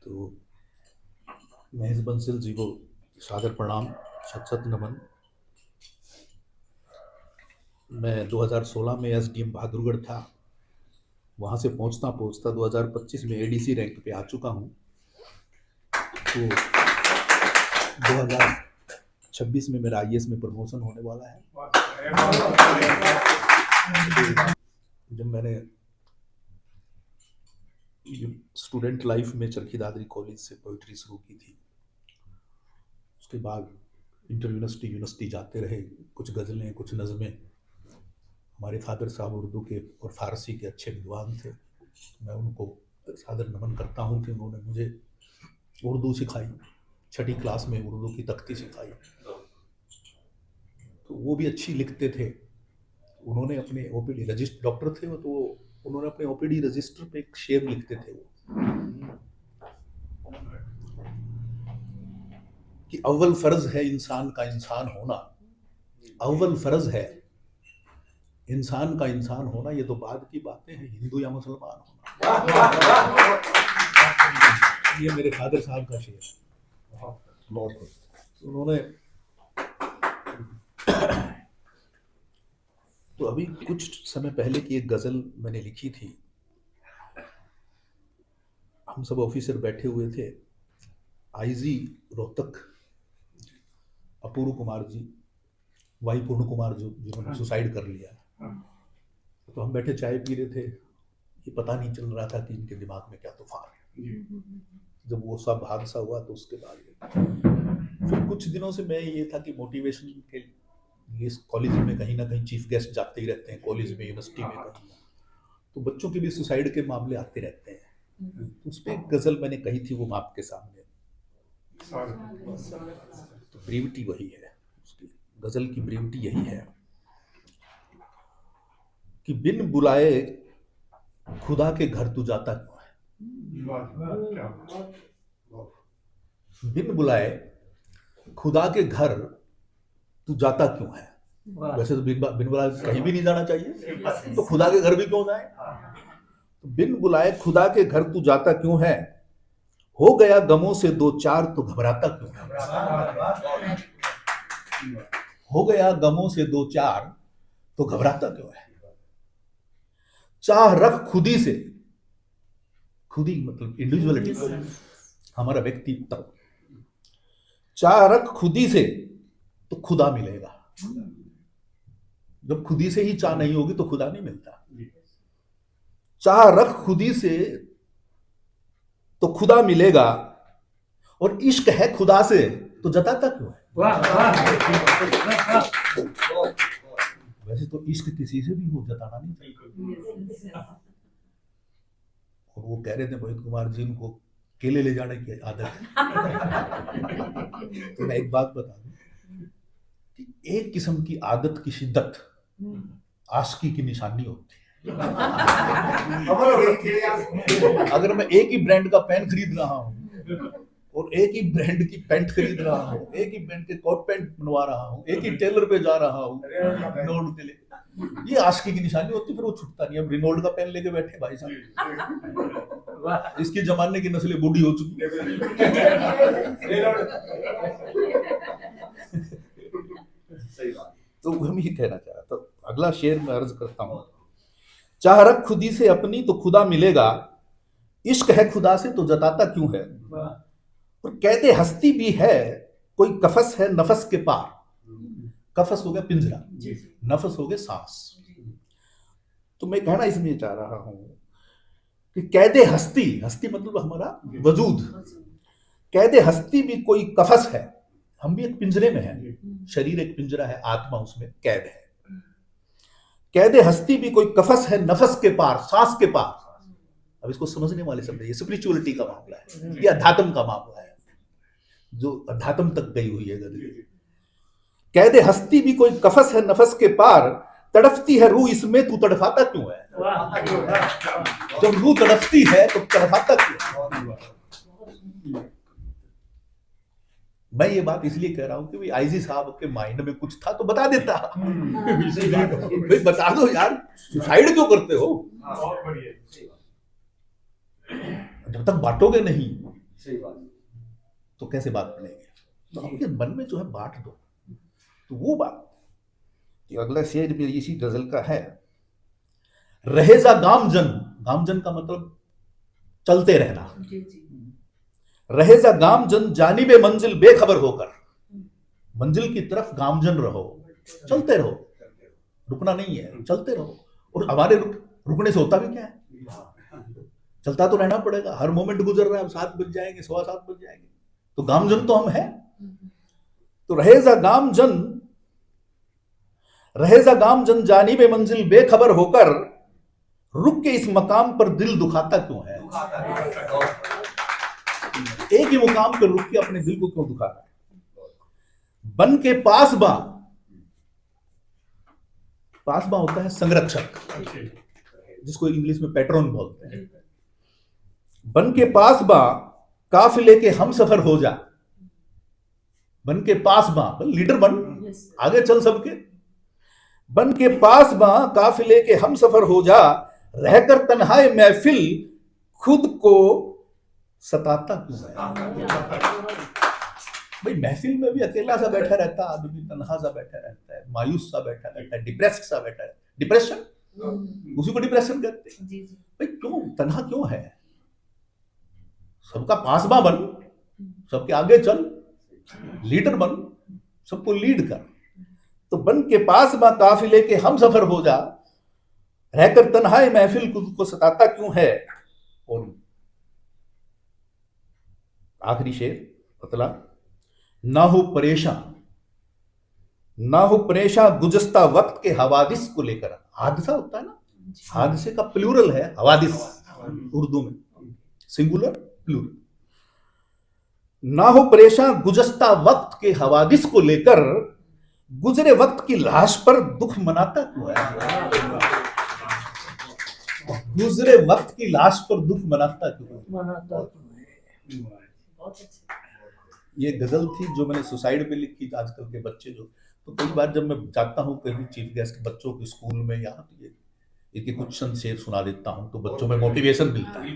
तो मैं इस बंसल जी को सादर प्रणाम, शत शत नमन। मैं 2016 में एसडीएम बहादुरगढ़ था, वहाँ से पहुँचता पहुँचता 2025 में एडीसी रैंक पे आ चुका हूँ। तो 2026 में मेरा आईएएस में प्रमोशन होने वाला है। जब मैंने स्टूडेंट लाइफ में चरखी दादरी कॉलेज से पोइट्री शुरू की थी, उसके बाद इंटर यूनिवर्सिटी जाते रहे, कुछ गज़लें कुछ नज़में। हमारे फादर साहब उर्दू के और फारसी के अच्छे विद्वान थे, मैं उनको सादर नमन करता हूँ कि उन्होंने मुझे उर्दू सिखाई। 6ठी क्लास में उर्दू की तख्ती सिखाई, तो वो भी अच्छी लिखते थे। उन्होंने अपने ओपीडी रजिस्टर, डॉक्टर थे वो, तो उन्होंने अपने ओपीडी रजिस्टर पे एक शेर लिखते थे वो कि अव्वल फर्ज है इंसान का इंसान होना, अव्वल फर्ज है इंसान का इंसान होना, ये तो बाद की बातें हैं हिंदू या मुसलमान होना। ये मेरे फादर साहब का शेर है। उन्होंने तो अभी कुछ समय पहले की एक गजल मैंने लिखी थी। हम सब ऑफिसर बैठे हुए थे, आईजी रोहतक अपूर्व कुमार जी, वाई पूर्ण कुमार जो जिन्होंने सुसाइड कर लिया, तो हम बैठे चाय पी रहे थे। ये पता नहीं चल रहा था कि इनके दिमाग में क्या तूफान है। जब वो सब हादसा हुआ तो उसके बाद फिर कुछ दिनों से मैं ये था कि मोटिवेशन के लिए कॉलेज में कहीं ना कहीं चीफ गेस्ट जाते ही रहते हैं, कॉलेज में यूनिवर्सिटी में कहीं, तो बच्चों के भी सुसाइड के मामले आते रहते हैं। तो उस पर एक गजल मैंने कही थी, वो आपके सामने। तो ब्रीविटी वही है, उसकी गजल की ब्रीविटी यही है कि बिन बुलाए खुदा के घर तू जाता क्यों है। बिन बुलाए खुदा के घर तू जाता क्यों है। वैसे तो बिन बुलाए कहीं भी नहीं जाना चाहिए, तो खुदा के घर भी क्यों जाए। तो बिन बुलाए खुदा के घर तू जाता क्यों है, हो गया गमों से दो चार तो घबराता क्यों है। हो गया गमों से दो चार तो घबराता क्यों है। चाह रख खुदी से, खुदी मतलब इंडिविजुअलिटी, हमारा व्यक्तित्व। चाह रख खुदी से तो खुदा मिलेगा। जब खुदी से ही चाह नहीं होगी तो खुदा नहीं मिलता। चाह रख खुदी से तो खुदा मिलेगा, और इश्क है खुदा से तो जताता क्यों है। वैसे तो इश्क किसी से भी हो, जताना नहीं चाहिए। और वो कह रहे थे मोहित कुमार जी, उनको केले ले जाने की आदत है। तो मैं एक बात बता दूं कि एक किस्म की आदत की शिद्दत आशिकी की निशानी होती है। अगर मैं एक ही ब्रांड का पेन खरीद रहा हूँ और एक ही ब्रांड की पैंट खरीद रहा हूँ, एक ही ब्रांड के कोट पैंट बनवा रहा हूँ, एक ही टेलर पे जा रहा हूँ रिनोल्ड के लिए, ये आशिकी की निशानी होती है। फिर वो छुटता नहीं। अब रिनोल्ड का पेन लेके बैठे भाई साहब, इसके जमाने की नस्लें बूढ़ी हो चुकी है। तो हम ये कहना चाह रहा था। तो अगला शेर मैं अर्ज करता हूँ। चाह रख खुदी से अपनी तो खुदा मिलेगा, इश्क है खुदा से तो जताता क्यों है। और कहते हस्ती भी है कोई कफस है नफस के पार। कफस हो गया पिंजरा, नफस हो गया सांस। तो मैं कहना इसमें चाह रहा हूं कि कहते हस्ती, हस्ती मतलब हमारा वजूद, कहते हस्ती भी कोई कफस है। हम भी एक पिंजरे में हैं, शरीर एक पिंजरा है, आत्मा उसमें कैद है। कहते हस्ती भी कोई कफस है नफस के पार, सांस के पार। अब इसको समझने वाले समझे, ये स्पिरिचुअलिटी का मामला है, ये अध्यात्म का मामला है, जो अध्यात्म तक गई हुई है गजल। कहते हस्ती भी कोई कफस है नफस के पार, तड़फती है रूह इसमें तू तड़फाता क्यों है। जब रूह तड़फती है तो तड़फाता क्यों। मैं ये बात इसलिए कह रहा हूं कि आईजी साहब के माइंड में कुछ था तो बता देता। भाई बता दो यार, सुसाइड क्यों करते हो। जब तक बांटोगे नहीं सही बात। तो कैसे बात बनेगी? तो आपके मन में जो है बांट दो। तो वो बात कि अगला शेर भी इसी गजल का है, रहेजा गामजन, गामजन का मतलब चलते रहना, रहेजा गामजन जानिबे मंजिल बेखबर होकर, मंजिल की तरफ गामजन रहो, चलते रहो, रुकना नहीं है, चलते रहो। और हमारे रुकने से होता भी क्या है? चलता तो रहना पड़ेगा, हर मोमेंट गुजर रहा है, 7 बज जाएंगे, 7:15 बज जाएंगे, तो गामजन तो हम हैं। तो रहेजा गामजन, रहेजा गामजन जानिबे मंजिल बेखबर होकर, रुक के इस मकाम पर दिल दुखाता क्यों है? एक ही मुकाम पर रुक के अपने दिल को क्यों दुखाता है? बन के पासबा, पासबा होता है संरक्षक, जिसको इंग्लिश में पैट्रन बोलते हैं। बन के पासबा काफिले के हम सफर हो जा, बन के पासबा लीडर बन, आगे चल सबके। बन के पासबा काफिले के हम सफर हो जा, रहकर तन्हाए महफिल खुद को सताता क्यों है? भाई महफिल में भी अकेला सा बैठा रहता है आदमी, तन्हा सा बैठा रहता है, मायूस सा बैठा रहता है, डिप्रेस्ड सा बैठा है। डिप्रेशन, उसी को डिप्रेशन कहते हैं। भाई क्यों तन्हा क्यों है? सबका पासबा बन, सबके आगे चल, लीडर बन, सबको लीड कर। तो बन के पासबा काफिले के हम सफर हो जा, रहकर तन्हाए महफिल खुद को सताता क्यों है? और आखिरी शेर पतला, ना हो परेशान, ना हो परेशान गुजस्ता वक्त के हवादिस को लेकर। हादसा होता है ना, हादसे का प्लूरल है हवादिस, उर्दू में सिंगुलर प्लूरल। ना हो परेशान गुजस्ता वक्त के हवादिस को लेकर, गुजरे वक्त की लाश पर दुख मनाता क्यों है? गुजरे वक्त की लाश पर दुख मनाता क्यों है? ये गजल थी जो मैंने सुसाइड पे लिखी। आजकल के बच्चे जो, तो कई बार जब मैं जाता हूँ कहीं चीफ गेस्ट बच्चों के स्कूल में, यहाँ तो ये एक कुछ शेर सुना देता हूँ, तो बच्चों में मोटिवेशन मिलता है।